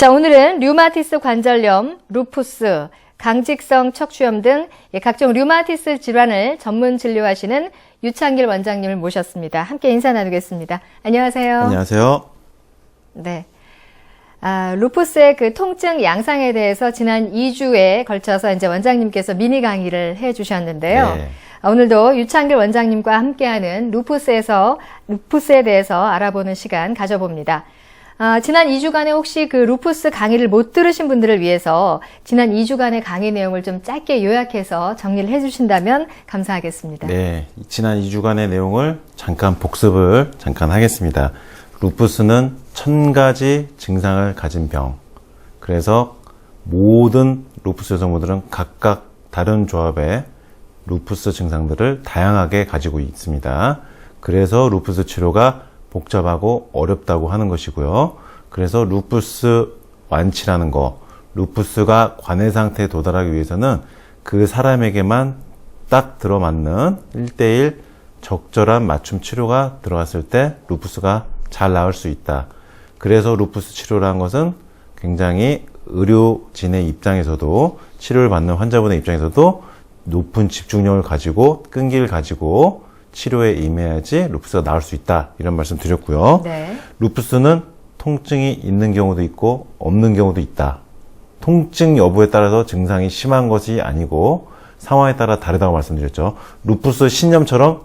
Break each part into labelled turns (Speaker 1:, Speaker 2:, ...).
Speaker 1: 자, 오늘은 류마티스 관절염, 루푸스, 강직성 척추염 등 각종 류마티스 질환을 전문 진료하시는 유창길 원장님을 모셨습니다. 함께 인사 나누겠습니다. 안녕하세요.
Speaker 2: 안녕하세요.
Speaker 1: 네. 루푸스의 그 통증 양상에 대해서 지난 2주에 걸쳐서 이제 원장님께서 미니 강의를 해 주셨는데요.
Speaker 2: 네.
Speaker 1: 오늘도 유창길 원장님과 함께하는 루푸스에 대해서 알아보는 시간 가져봅니다. 지난 2주간에 혹시 그 루푸스 강의를 못 들으신 분들을 위해서 지난 2주간의 강의 내용을 좀 짧게 요약해서 정리를 해주신다면 감사하겠습니다.
Speaker 2: 네, 지난 2주간의 내용을 복습을 하겠습니다. 루푸스는 1000가지 증상을 가진 병. 그래서 모든 루푸스 여성분들은 각각 다른 조합의 루푸스 증상들을 다양하게 가지고 있습니다. 그래서 루푸스 치료가 복잡하고 어렵다고 하는 것이고요. 그래서 루푸스 완치라는 거, 루푸스가 관해 상태에 도달하기 위해서는 그 사람에게만 딱 들어맞는 1:1 적절한 맞춤 치료가 들어갔을 때 루푸스가 잘 나을 수 있다. 그래서 루푸스 치료라는 것은 굉장히 의료진의 입장에서도, 치료를 받는 환자분의 입장에서도 높은 집중력을 가지고 끈기를 가지고 치료에 임해야지 루푸스가 나을 수 있다, 이런 말씀 드렸고요.
Speaker 1: 네.
Speaker 2: 루푸스는 통증이 있는 경우도 있고 없는 경우도 있다. 통증 여부에 따라서 증상이 심한 것이 아니고 상황에 따라 다르다고 말씀드렸죠. 루푸스 신염처럼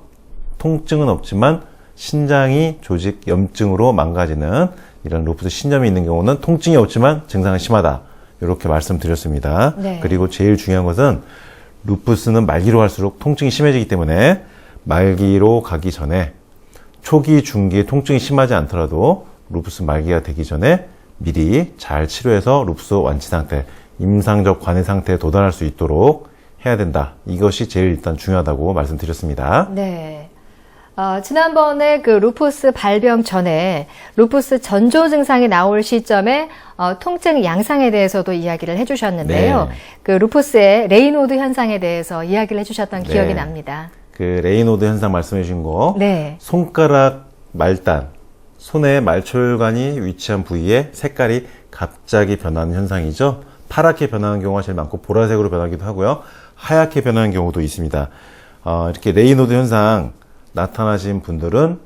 Speaker 2: 통증은 없지만 신장이 조직 염증으로 망가지는 이런 루푸스 신염이 있는 경우는 통증이 없지만 증상은 심하다, 이렇게 말씀드렸습니다.
Speaker 1: 네.
Speaker 2: 그리고 제일 중요한 것은 루푸스는 말기로 갈수록 통증이 심해지기 때문에 말기로 가기 전에, 초기, 중기에 통증이 심하지 않더라도 루푸스 말기가 되기 전에 미리 잘 치료해서 루푸스 완치 상태, 임상적 관해 상태에 도달할 수 있도록 해야 된다. 이것이 제일 일단 중요하다고 말씀드렸습니다.
Speaker 1: 네. 지난번에 그 루푸스 발병 전에 루푸스 전조 증상이 나올 시점에 통증 양상에 대해서도 이야기를 해주셨는데요.
Speaker 2: 네.
Speaker 1: 그 루푸스의 레이노드 현상에 대해서 이야기를 해주셨던 기억이
Speaker 2: 네.
Speaker 1: 납니다.
Speaker 2: 그 레이노드 현상 말씀해 주신 거,
Speaker 1: 네.
Speaker 2: 손가락 말단, 손의 말초혈관이 위치한 부위에 색깔이 갑자기 변하는 현상이죠. 파랗게 변하는 경우가 제일 많고 보라색으로 변하기도 하고요. 하얗게 변하는 경우도 있습니다. 이렇게 레이노드 현상 나타나신 분들은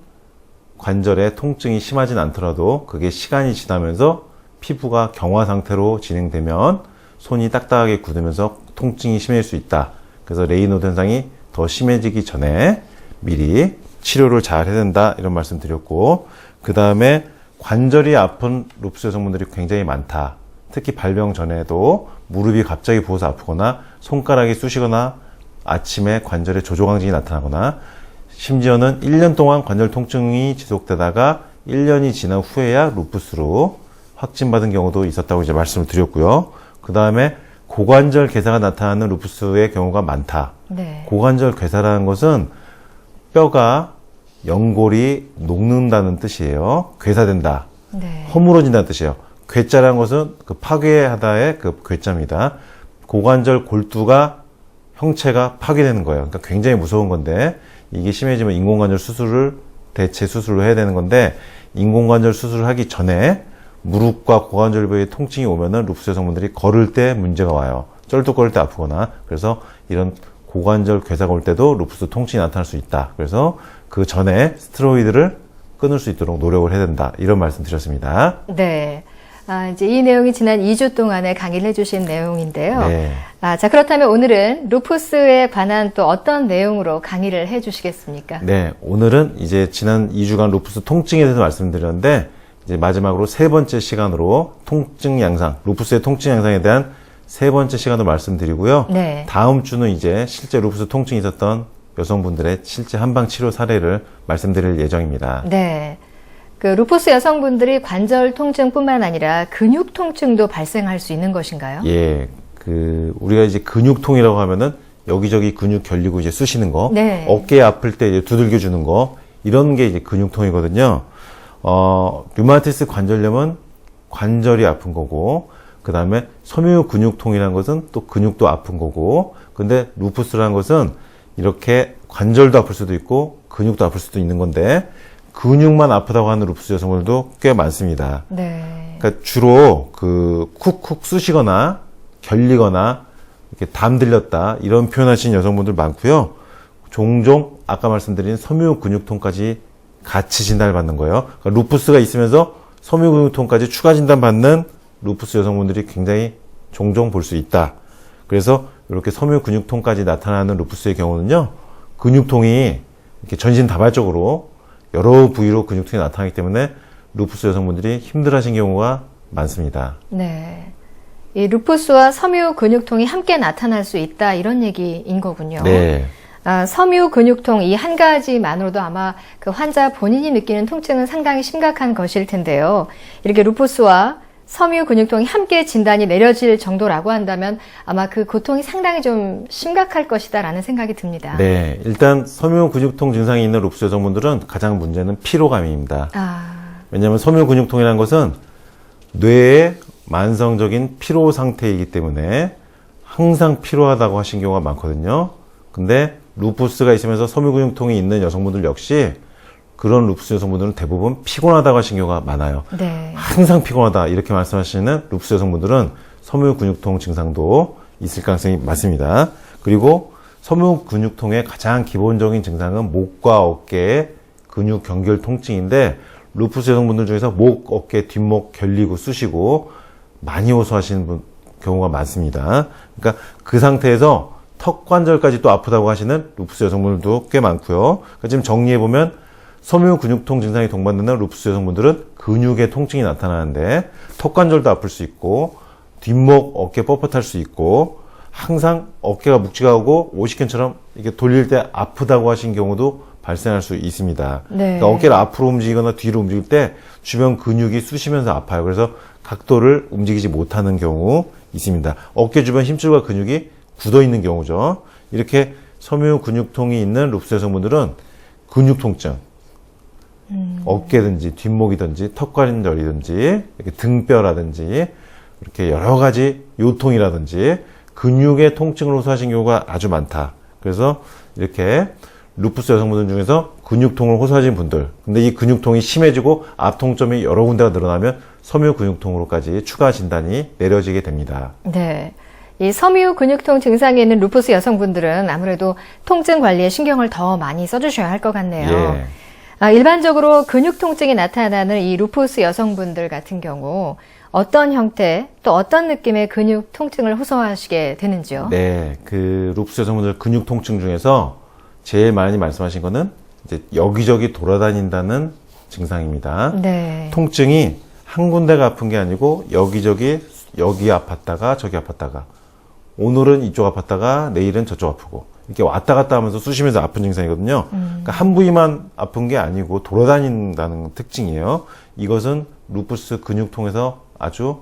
Speaker 2: 관절에 통증이 심하진 않더라도 그게 시간이 지나면서 피부가 경화 상태로 진행되면 손이 딱딱하게 굳으면서 통증이 심해질 수 있다. 그래서 레이노드 현상이 더 심해지기 전에 미리 치료를 잘 해야 된다, 이런 말씀 드렸고, 그 다음에 관절이 아픈 루푸스 여성분들이 굉장히 많다. 특히 발병 전에도 무릎이 갑자기 부어서 아프거나 손가락이 쑤시거나 아침에 관절에 조조강진이 나타나거나 심지어는 1년 동안 관절 통증이 지속되다가 1년이 지난 후에야 루푸스로 확진받은 경우도 있었다고 이제 말씀을 드렸고요. 그 다음에 고관절 괴사가 나타나는 루푸스의 경우가 많다.
Speaker 1: 네.
Speaker 2: 고관절 괴사라는 것은 뼈가 연골이 녹는다는 뜻이에요. 괴사된다.
Speaker 1: 네.
Speaker 2: 허물어진다는 뜻이에요. 괴자라는 것은 그 파괴하다의 그 괴자입니다. 고관절 골두가 형체가 파괴되는 거예요. 그러니까 굉장히 무서운 건데, 이게 심해지면 인공관절 수술을 대체 수술로 해야 되는 건데, 인공관절 수술을 하기 전에 무릎과 고관절 부위에 통증이 오면은 루푸스 여성분들이 걸을 때 문제가 와요. 쩔뚝거릴 때 아프거나. 그래서 이런 고관절 괴사가 올 때도 루푸스 통증이 나타날 수 있다. 그래서 그 전에 스테로이드를 끊을 수 있도록 노력을 해야 된다, 이런 말씀 드렸습니다.
Speaker 1: 네. 이제 이 내용이 지난 2주 동안에 강의를 해주신 내용인데요.
Speaker 2: 네.
Speaker 1: 자, 그렇다면 오늘은 루푸스에 관한 또 어떤 내용으로 강의를 해주시겠습니까?
Speaker 2: 네, 오늘은 이제 지난 2주간 루푸스 통증에 대해서 말씀드렸는데, 이제 마지막으로 세 번째 시간으로 통증 양상, 루푸스의 통증 양상에 대한 세 번째 시간으로 말씀드리고요.
Speaker 1: 네.
Speaker 2: 다음 주는 이제 실제 루푸스 통증이 있었던 여성분들의 실제 한방 치료 사례를 말씀드릴 예정입니다.
Speaker 1: 네. 그 루푸스 여성분들이 관절 통증뿐만 아니라 근육 통증도 발생할 수 있는 것인가요?
Speaker 2: 예, 우리가 이제 근육통이라고 하면은 여기저기 근육 결리고 이제 쑤시는 거,
Speaker 1: 네.
Speaker 2: 어깨 아플 때 이제 두들겨 주는 거, 이런 게 이제 근육통이거든요. 류마티스 관절염은 관절이 아픈 거고, 그 다음에 섬유 근육통이라는 것은 또 근육도 아픈 거고, 근데 루푸스라는 것은 이렇게 관절도 아플 수도 있고 근육도 아플 수도 있는 건데, 근육만 아프다고 하는 루푸스 여성분들도 꽤 많습니다.
Speaker 1: 네.
Speaker 2: 그러니까 주로 그 쿡쿡 쑤시거나 결리거나 이렇게 담 들렸다 이런 표현하시는 여성분들 많고요. 종종 아까 말씀드린 섬유근육통까지 같이 진단을 받는 거예요. 그러니까 루푸스가 있으면서 섬유근육통까지 추가 진단 받는 루푸스 여성분들이 굉장히 종종 볼 수 있다. 그래서 이렇게 섬유근육통까지 나타나는 루푸스의 경우는요, 근육통이 이렇게 전신다발적으로 여러 부위로 근육통이 나타나기 때문에 루푸스 여성분들이 힘들어하신 경우가 많습니다.
Speaker 1: 네. 이 루푸스와 섬유 근육통이 함께 나타날 수 있다 이런 얘기인 거군요.
Speaker 2: 네.
Speaker 1: 섬유 근육통 이 한 가지만으로도 아마 그 환자 본인이 느끼는 통증은 상당히 심각한 것일 텐데요. 이렇게 루푸스와 섬유 근육통이 함께 진단이 내려질 정도라고 한다면 아마 그 고통이 상당히 좀 심각할 것이다라는 생각이 듭니다.
Speaker 2: 네. 일단 섬유 근육통 증상이 있는 루푸스 여성분들은 가장 문제는 피로감입니다. 왜냐하면 섬유 근육통이라는 것은 뇌의 만성적인 피로 상태이기 때문에 항상 피로하다고 하신 경우가 많거든요. 근데 루푸스가 있으면서 섬유 근육통이 있는 여성분들 역시 그런 루푸스 여성분들은 대부분 피곤하다고 하신 경우가 많아요.
Speaker 1: 네.
Speaker 2: 항상 피곤하다 이렇게 말씀하시는 루푸스 여성분들은 섬유 근육통 증상도 있을 가능성이 많습니다. 그리고 섬유 근육통의 가장 기본적인 증상은 목과 어깨의 근육 경결 통증인데 루푸스 여성분들 중에서 목, 어깨, 뒷목 결리고 쑤시고 많이 호소하시는 경우가 많습니다. 그러니까 그 상태에서 턱 관절까지 또 아프다고 하시는 루푸스 여성분들도 꽤 많고요. 그러니까 지금 정리해보면 섬유 근육통 증상이 동반되는 루푸스 여성분들은 근육의 통증이 나타나는데 턱 관절도 아플 수 있고 뒷목, 어깨 뻣뻣할 수 있고 항상 어깨가 묵직하고 오십견처럼 이렇게 돌릴 때 아프다고 하신 경우도 발생할 수 있습니다.
Speaker 1: 네.
Speaker 2: 그러니까 어깨를 앞으로 움직이거나 뒤로 움직일 때 주변 근육이 쑤시면서 아파요. 그래서 각도를 움직이지 못하는 경우 있습니다. 어깨 주변 힘줄과 근육이 굳어 있는 경우죠. 이렇게 섬유 근육통이 있는 루푸스 여성분들은 근육 통증, 어깨든지 뒷목이든지 턱관절이든지 이렇게 등뼈라든지 이렇게 여러 가지 요통이라든지 근육의 통증을 호소하신 경우가 아주 많다. 그래서 이렇게 루푸스 여성분들 중에서 근육통을 호소하신 분들, 근데 이 근육통이 심해지고 앞통점이 여러 군데가 늘어나면 섬유 근육통으로까지 추가 진단이 내려지게 됩니다.
Speaker 1: 네. 이 섬유 근육통 증상이 있는 루푸스 여성분들은 아무래도 통증 관리에 신경을 더 많이 써주셔야 할 것 같네요.
Speaker 2: 예.
Speaker 1: 일반적으로 근육 통증이 나타나는 이 루푸스 여성분들 같은 경우 어떤 형태 또 어떤 느낌의 근육 통증을 호소하시게 되는지요?
Speaker 2: 네, 그 루푸스 여성분들 근육 통증 중에서 제일 많이 말씀하신 거는 이제 여기저기 돌아다닌다는 증상입니다.
Speaker 1: 네.
Speaker 2: 통증이 한 군데가 아픈 게 아니고 여기저기 여기 아팠다가 저기 아팠다가 오늘은 이쪽 아팠다가 내일은 저쪽 아프고 이렇게 왔다 갔다 하면서 쑤시면서 아픈 증상이거든요. 그러니까 한 부위만 아픈 게 아니고 돌아다닌다는 특징이에요. 이것은 루푸스 근육통에서 아주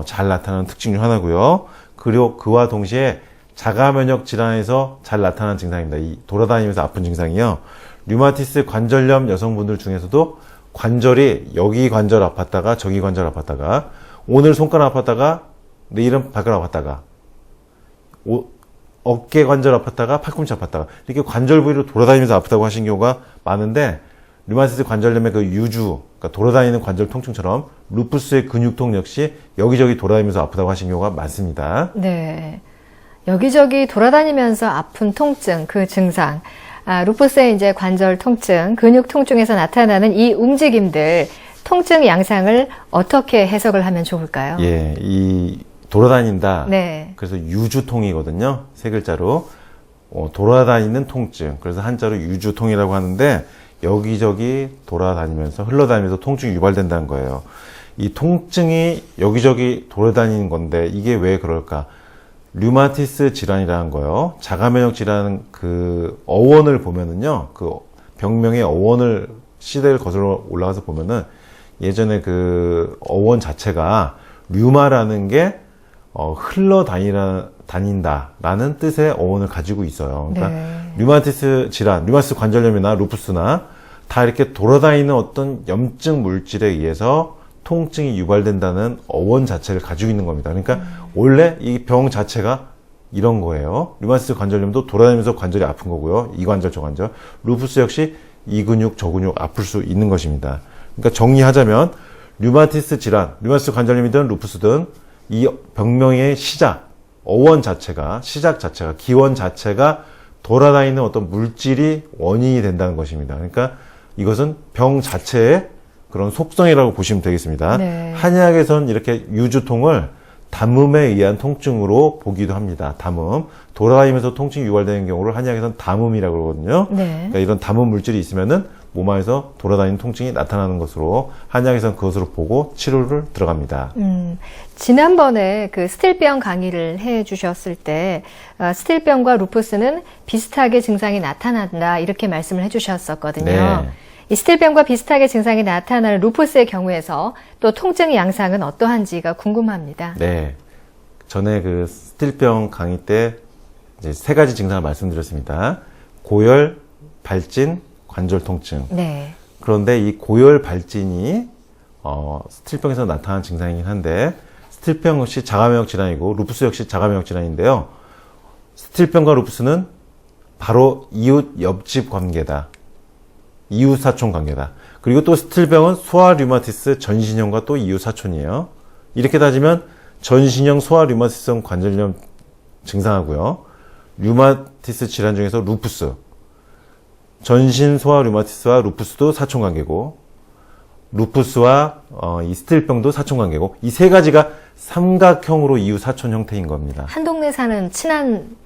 Speaker 2: 잘 나타나는 특징 중 하나고요. 그리고 그와 동시에 자가 면역 질환에서 잘 나타나는 증상입니다. 이 돌아다니면서 아픈 증상이요. 류마티스 관절염 여성분들 중에서도 관절이 여기 관절 아팠다가 저기 관절 아팠다가 오늘 손가락 아팠다가 내일은 발가락 아팠다가 어깨 관절 아팠다가 팔꿈치 아팠다가 이렇게 관절 부위로 돌아다니면서 아프다고 하신 경우가 많은데 류마티스 관절염의 그 유주, 그러니까 돌아다니는 관절 통증처럼 루푸스의 근육통 역시 여기저기 돌아다니면서 아프다고 하신 경우가 많습니다.
Speaker 1: 네. 여기저기 돌아다니면서 아픈 통증, 그 증상. 루푸스의 이제 관절 통증, 근육 통증에서 나타나는 이 움직임들, 통증 양상을 어떻게 해석을 하면 좋을까요?
Speaker 2: 예, 이 돌아다닌다.
Speaker 1: 네.
Speaker 2: 그래서 유주통이거든요. 세 글자로. 돌아다니는 통증. 그래서 한자로 유주통이라고 하는데 여기저기 돌아다니면서 흘러다니면서 통증이 유발된다는 거예요. 이 통증이 여기저기 돌아다니는 건데 이게 왜 그럴까? 류마티스 질환이라는 거요. 자가면역 질환 그 어원을 보면은요. 그 병명의 어원을 시대를 거슬러 올라가서 보면은 예전에 그 어원 자체가 류마라는 게 흘러다닌다라는 뜻의 어원을 가지고 있어요. 그러니까 류마티스 질환, 류마티스 관절염이나 루푸스나 다 이렇게 돌아다니는 어떤 염증 물질에 의해서 통증이 유발된다는 어원 자체를 가지고 있는 겁니다. 그러니까 원래 이 병 자체가 이런 거예요. 류마티스 관절염도 돌아다니면서 관절이 아픈 거고요. 이 관절, 저 관절. 루푸스 역시 이 근육, 저 근육 아플 수 있는 것입니다. 그러니까 정리하자면 류마티스 질환, 류마티스 관절염이든 루푸스든 이 병명의 시작, 어원 자체가, 시작 자체가, 기원 자체가 돌아다니는 어떤 물질이 원인이 된다는 것입니다. 그러니까 이것은 병 자체의 그런 속성이라고 보시면 되겠습니다.
Speaker 1: 네.
Speaker 2: 한의학에서는 이렇게 유주통을 담음에 의한 통증으로 보기도 합니다. 담음. 돌아다니면서 통증이 유발되는 경우를 한의학에서는 담음이라고 그러거든요.
Speaker 1: 네.
Speaker 2: 그러니까 이런 담음 물질이 있으면은 몸 안에서 돌아다니는 통증이 나타나는 것으로 한의학에서는 그것으로 보고 치료를 들어갑니다.
Speaker 1: 지난번에 그 스틸병 강의를 해 주셨을 때 스틸병과 루푸스는 비슷하게 증상이 나타난다 이렇게 말씀을 해 주셨었거든요.
Speaker 2: 네.
Speaker 1: 이 스틸병과 비슷하게 증상이 나타나는 루푸스의 경우에서 또 통증 양상은 어떠한지가 궁금합니다.
Speaker 2: 네. 전에 그 스틸병 강의 때 이제 3가지 증상을 말씀드렸습니다. 고열, 발진, 관절 통증.
Speaker 1: 네.
Speaker 2: 그런데 이 고열 발진이 스틸병에서 나타나는 증상이긴 한데 스틸병 역시 자가면역 질환이고 루푸스 역시 자가면역 질환인데요. 스틸병과 루푸스는 바로 이웃 옆집 관계다. 이웃 사촌 관계다. 그리고 또 스틸병은 소아 류마티스 전신형과 또 이웃 사촌이에요. 이렇게 따지면 전신형 소아 류마티스성 관절염 증상하고요. 류마티스 질환 중에서 루푸스, 전신 소아 류마티스와 루푸스도 사촌 관계고, 루푸스와 이 스틸병도 사촌 관계고, 이 3가지가 삼각형으로 이웃 사촌 형태인 겁니다.
Speaker 1: 한 동네 사는 친한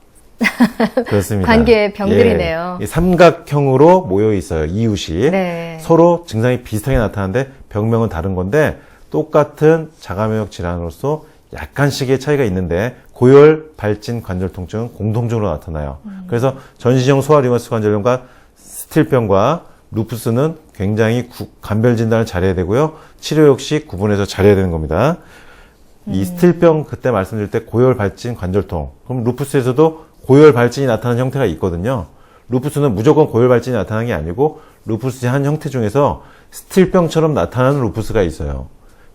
Speaker 2: 그렇습니다.
Speaker 1: 관계의 병들이네요.
Speaker 2: 예, 이 삼각형으로 모여 있어요. 이웃이.
Speaker 1: 네.
Speaker 2: 서로 증상이 비슷하게 나타나는데 병명은 다른 건데 똑같은 자가면역 질환으로서 약간씩의 차이가 있는데 고열, 발진, 관절 통증은 공통적으로 나타나요. 그래서 전신형 소아 류마티스 관절염과 스틸병과 루푸스는 굉장히 감별 진단을 잘해야 되고요. 치료 역시 구분해서 잘해야 되는 겁니다. 이 스틸병 그때 말씀드릴 때 고열, 발진, 관절통. 그럼 루푸스에서도 고열, 발진이 나타나는 형태가 있거든요. 루푸스는 무조건 고열, 발진이 나타나는 게 아니고 루푸스의 한 형태 중에서 스틸병처럼 나타나는 루푸스가 있어요.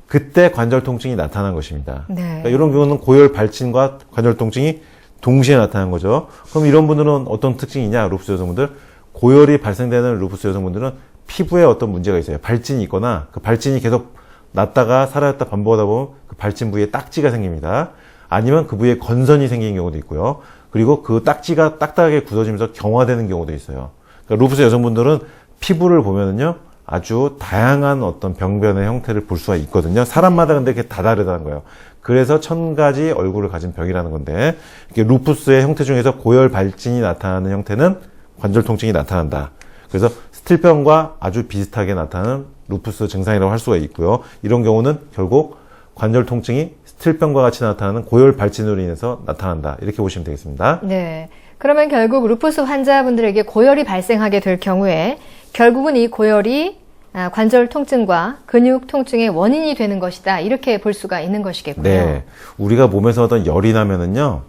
Speaker 2: 그때 관절 통증이 나타난 것입니다.
Speaker 1: 네.
Speaker 2: 그러니까 이런 경우는 고열, 발진과 관절 통증이 동시에 나타나는 거죠. 그럼 이런 분들은 어떤 특징이냐, 루푸스 여성분들? 고열이 발생되는 루푸스 여성분들은 피부에 어떤 문제가 있어요. 발진이 있거나 그 발진이 계속 났다가 사라졌다 반복하다 보면 그 발진 부위에 딱지가 생깁니다. 아니면 그 부위에 건선이 생기는 경우도 있고요. 그리고 그 딱지가 딱딱하게 굳어지면서 경화되는 경우도 있어요. 그러니까 루푸스 여성분들은 피부를 보면은요, 아주 다양한 어떤 병변의 형태를 볼 수가 있거든요. 사람마다 근데 그게 다 다르다는 거예요. 그래서 1000가지 얼굴을 가진 병이라는 건데, 이게 루푸스의 형태 중에서 고열 발진이 나타나는 형태는 관절 통증이 나타난다. 그래서 스틸병과 아주 비슷하게 나타나는 루푸스 증상이라고 할 수가 있고요. 이런 경우는 결국 관절 통증이 스틸병과 같이 나타나는 고열 발진으로 인해서 나타난다. 이렇게 보시면 되겠습니다.
Speaker 1: 네. 그러면 결국 루푸스 환자분들에게 고열이 발생하게 될 경우에 결국은 이 고열이 관절 통증과 근육 통증의 원인이 되는 것이다. 이렇게 볼 수가 있는 것이겠고요.
Speaker 2: 네. 우리가 몸에서 어떤 열이 나면은요,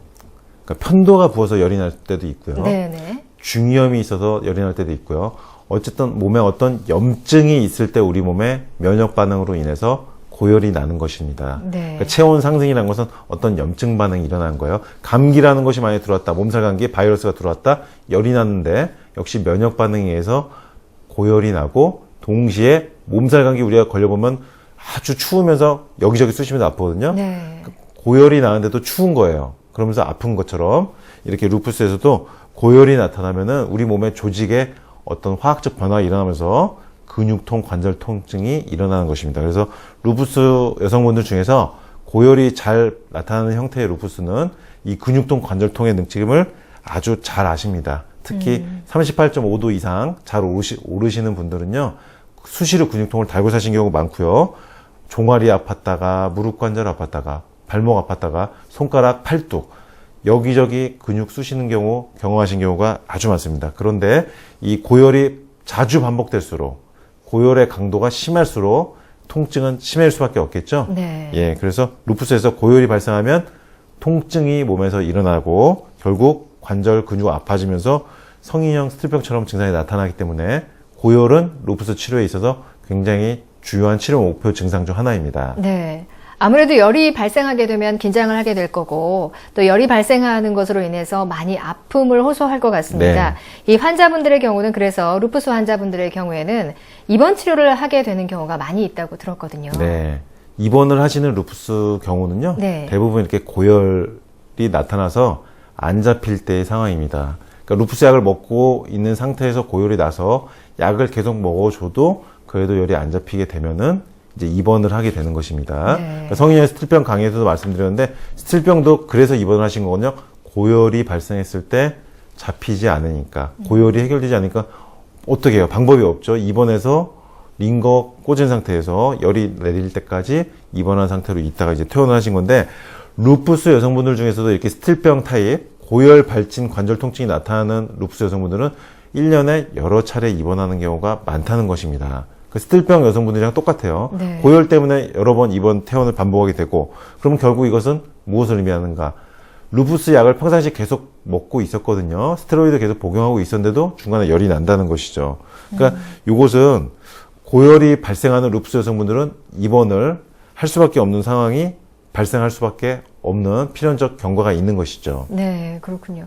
Speaker 2: 그러니까 편도가 부어서 열이 날 때도 있고요.
Speaker 1: 네네.
Speaker 2: 중이염이 있어서 열이 날 때도 있고요. 어쨌든 몸에 어떤 염증이 있을 때 우리 몸의 면역 반응으로 인해서 고열이 나는 것입니다.
Speaker 1: 네.
Speaker 2: 그러니까 체온 상승이라는 것은 어떤 염증 반응이 일어나는 거예요. 감기라는 것이 많이 들어왔다. 몸살 감기, 바이러스가 들어왔다. 열이 났는데 역시 면역 반응에 의해서 고열이 나고 동시에 몸살 감기 우리가 걸려보면 아주 추우면서 여기저기 쑤시면서 아프거든요.
Speaker 1: 네.
Speaker 2: 고열이 나는데도 추운 거예요. 그러면서 아픈 것처럼 이렇게 루푸스에서도 고열이 나타나면은 우리 몸의 조직에 어떤 화학적 변화가 일어나면서 근육통, 관절 통증이 일어나는 것입니다. 그래서 루푸스 여성분들 중에서 고열이 잘 나타나는 형태의 루푸스는 이 근육통, 관절통의 능침을 아주 잘 아십니다. 특히 38.5도 이상 잘 오르시는 분들은요, 수시로 근육통을 달고 사신 경우가 많고요. 종아리 아팠다가, 무릎 관절 아팠다가, 발목 아팠다가, 손가락, 팔뚝, 여기저기 근육 쑤시는 경우, 경험하신 경우가 아주 많습니다. 그런데 이 고열이 자주 반복될수록, 고열의 강도가 심할수록 통증은 심할 수밖에 없겠죠?
Speaker 1: 네.
Speaker 2: 예, 그래서 루푸스에서 고열이 발생하면 통증이 몸에서 일어나고 결국 관절 근육 아파지면서 성인형 스틸병처럼 증상이 나타나기 때문에 고열은 루푸스 치료에 있어서 굉장히 주요한 치료 목표 증상 중 하나입니다.
Speaker 1: 네. 아무래도 열이 발생하게 되면 긴장을 하게 될 거고 또 열이 발생하는 것으로 인해서 많이 아픔을 호소할 것 같습니다. 이 환자분들의 경우는 그래서 루푸스 환자분들의 경우에는 입원 치료를 하게 되는 경우가 많이 있다고 들었거든요.
Speaker 2: 네. 입원을 하시는 루푸스 경우는요.
Speaker 1: 네.
Speaker 2: 대부분 이렇게 고열이 나타나서 안 잡힐 때의 상황입니다. 그러니까 루푸스 약을 먹고 있는 상태에서 고열이 나서 약을 계속 먹어줘도 그래도 열이 안 잡히게 되면은 이제 입원을 하게 되는 것입니다.
Speaker 1: 네.
Speaker 2: 그러니까 성인의 스틸병 강의에서도 말씀드렸는데 스틸병도 그래서 입원을 하신 거거든요. 고열이 발생했을 때 잡히지 않으니까 고열이 해결되지 않으니까 어떻게 해요? 방법이 없죠. 입원해서 링거 꽂은 상태에서 열이 내릴 때까지 입원한 상태로 있다가 이제 퇴원을 하신 건데 루푸스 여성분들 중에서도 이렇게 스틸병 타입 고열 발진 관절 통증이 나타나는 루푸스 여성분들은 1년에 여러 차례 입원하는 경우가 많다는 것입니다. 그 스틸병 여성분들이랑 똑같아요.
Speaker 1: 네.
Speaker 2: 고열 때문에 여러 번 입원, 퇴원을 반복하게 되고 그럼 결국 이것은 무엇을 의미하는가? 루푸스 약을 평상시 계속 먹고 있었거든요. 스테로이드 계속 복용하고 있었는데도 중간에 열이 난다는 것이죠. 그러니까 이것은 고열이 발생하는 루푸스 여성분들은 입원을 할 수밖에 없는 상황이 발생할 수밖에 없는 필연적 경과가 있는 것이죠.
Speaker 1: 네, 그렇군요.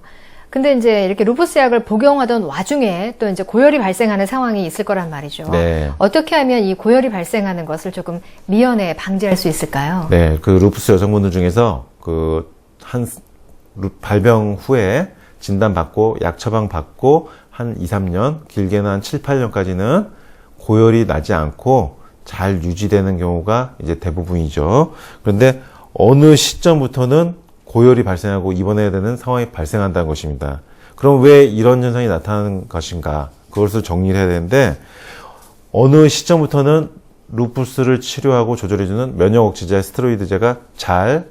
Speaker 1: 근데 이제 이렇게 루푸스 약을 복용하던 와중에 또 이제 고열이 발생하는 상황이 있을 거란 말이죠.
Speaker 2: 네.
Speaker 1: 어떻게 하면 이 고열이 발생하는 것을 조금 미연에 방지할 수 있을까요?
Speaker 2: 네, 그 루푸스 여성분들 중에서 발병 후에 진단받고 약 처방받고 한 2, 3년, 길게는 한 7, 8년까지는 고열이 나지 않고 잘 유지되는 경우가 이제 대부분이죠. 그런데 어느 시점부터는 고열이 발생하고 입원해야 되는 상황이 발생한다는 것입니다. 그럼 왜 이런 현상이 나타나는 것인가? 그것을 정리를 해야 되는데 어느 시점부터는 루푸스를 치료하고 조절해주는 면역 억제제, 스테로이드제가 잘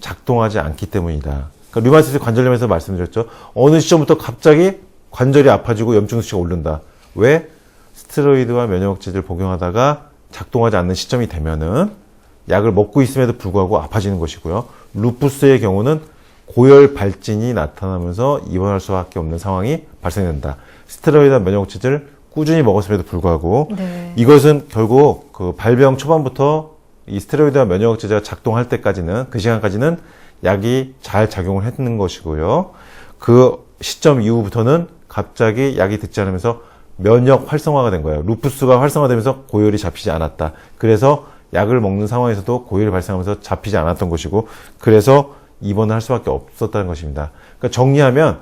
Speaker 2: 작동하지 않기 때문이다. 그러니까 류마티스 관절염에서 말씀드렸죠. 어느 시점부터 갑자기 관절이 아파지고 염증 수치가 오른다. 왜? 스테로이드와 면역 억제제를 복용하다가 작동하지 않는 시점이 되면은 약을 먹고 있음에도 불구하고 아파지는 것이고요. 루푸스의 경우는 고열 발진이 나타나면서 입원할 수밖에 없는 상황이 발생된다. 스테로이드와 면역 억제제를 꾸준히 먹었음에도 불구하고
Speaker 1: 네.
Speaker 2: 이것은 결국 그 발병 초반부터 이 스테로이드와 면역 억제제가 작동할 때까지는 그 시간까지는 약이 잘 작용을 했는 것이고요. 그 시점 이후부터는 갑자기 약이 듣지 않으면서 면역 활성화가 된 거예요. 루푸스가 활성화되면서 고열이 잡히지 않았다. 그래서 약을 먹는 상황에서도 고열이 발생하면서 잡히지 않았던 것이고 그래서 입원을 할 수밖에 없었다는 것입니다. 그러니까 정리하면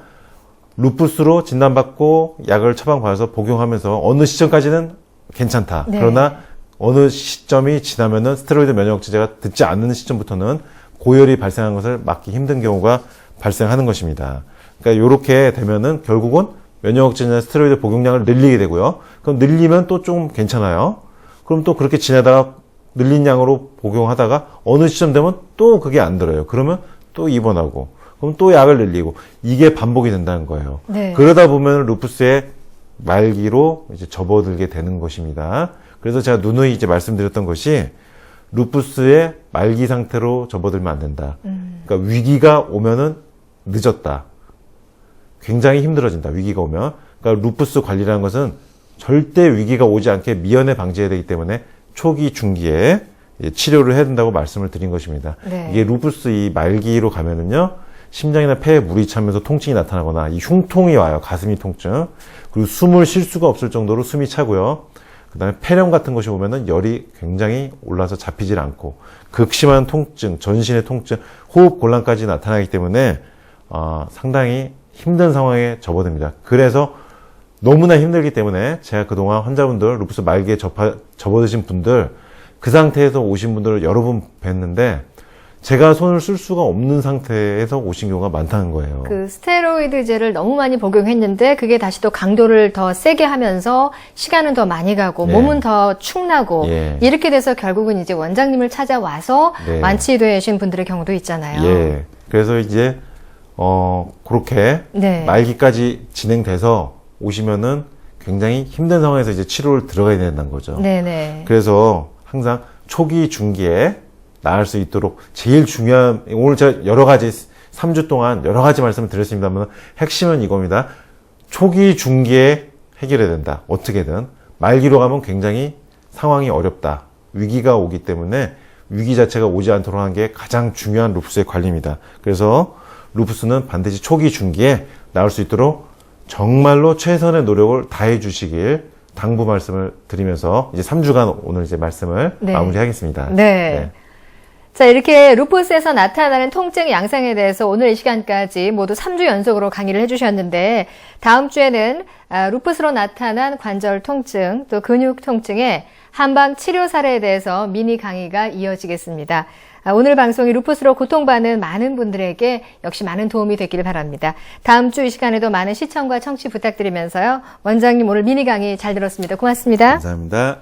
Speaker 2: 루푸스로 진단받고 약을 처방받아서 복용하면서 어느 시점까지는 괜찮다.
Speaker 1: 네.
Speaker 2: 그러나 어느 시점이 지나면은 스테로이드 면역 억제제가 듣지 않는 시점부터는 고열이 발생한 것을 막기 힘든 경우가 발생하는 것입니다. 그러니까 이렇게 되면은 결국은 면역 억제제나 스테로이드 복용량을 늘리게 되고요. 그럼 늘리면 또 좀 괜찮아요. 그럼 또 그렇게 지내다가 늘린 양으로 복용하다가 어느 시점 되면 또 그게 안 들어요. 그러면 또 입원하고 그럼 또 약을 늘리고 이게 반복이 된다는 거예요.
Speaker 1: 네.
Speaker 2: 그러다 보면 루푸스의 말기로 이제 접어들게 되는 것입니다. 그래서 제가 누누이 이제 말씀드렸던 것이 루푸스의 말기 상태로 접어들면 안 된다. 그러니까 위기가 오면은 늦었다. 굉장히 힘들어진다. 위기가 오면. 그러니까 루푸스 관리라는 것은 절대 위기가 오지 않게 미연에 방지해야 되기 때문에 초기, 중기에 치료를 해야 된다고 말씀을 드린 것입니다.
Speaker 1: 네.
Speaker 2: 이게 루푸스 이 말기로 가면은요, 심장이나 폐에 물이 차면서 통증이 나타나거나 이 흉통이 와요. 가슴이 통증. 그리고 숨을 쉴 수가 없을 정도로 숨이 차고요. 그 다음에 폐렴 같은 것이 오면은 열이 굉장히 올라서 잡히질 않고 극심한 통증, 전신의 통증, 호흡 곤란까지 나타나기 때문에 상당히 힘든 상황에 접어듭니다. 그래서 너무나 힘들기 때문에 제가 그동안 환자분들, 루푸스 말기에 접어드신 분들, 그 상태에서 오신 분들을 여러 번 뵀는데 제가 손을 쓸 수가 없는 상태에서 오신 경우가 많다는 거예요.
Speaker 1: 그 스테로이드제를 너무 많이 복용했는데 그게 다시 또 강도를 더 세게 하면서 시간은 더 많이 가고
Speaker 2: 네.
Speaker 1: 몸은 더 축나고
Speaker 2: 예.
Speaker 1: 이렇게 돼서 결국은 이제 원장님을 찾아와서
Speaker 2: 네.
Speaker 1: 완치되신 분들의 경우도 있잖아요.
Speaker 2: 예. 그래서 이제 그렇게
Speaker 1: 네.
Speaker 2: 말기까지 진행돼서 오시면은 굉장히 힘든 상황에서 이제 치료를 들어가야 된다는 거죠.
Speaker 1: 네네.
Speaker 2: 그래서 항상 초기, 중기에 나을 수 있도록 제일 중요한, 오늘 제가 여러 가지, 3주 동안 여러 가지 말씀을 드렸습니다만 핵심은 이겁니다. 초기, 중기에 해결해야 된다. 어떻게든. 말기로 가면 굉장히 상황이 어렵다. 위기가 오기 때문에 위기 자체가 오지 않도록 하는 게 가장 중요한 루푸스의 관리입니다. 그래서 루푸스는 반드시 초기 중기에 나을 수 있도록 정말로 최선의 노력을 다해 주시길 당부 말씀을 드리면서 이제 3주간 오늘 이제 말씀을
Speaker 1: 네.
Speaker 2: 마무리하겠습니다.
Speaker 1: 네. 자, 이렇게 루푸스에서 나타나는 통증 양상에 대해서 오늘 이 시간까지 모두 3주 연속으로 강의를 해주셨는데, 다음 주에는 루푸스로 나타난 관절 통증, 또 근육 통증의 한방 치료 사례에 대해서 미니 강의가 이어지겠습니다. 오늘 방송이 루푸스로 고통받는 많은 분들에게 역시 많은 도움이 됐기를 바랍니다. 다음 주 이 시간에도 많은 시청과 청취 부탁드리면서요. 원장님 오늘 미니 강의 잘 들었습니다. 고맙습니다.
Speaker 2: 감사합니다.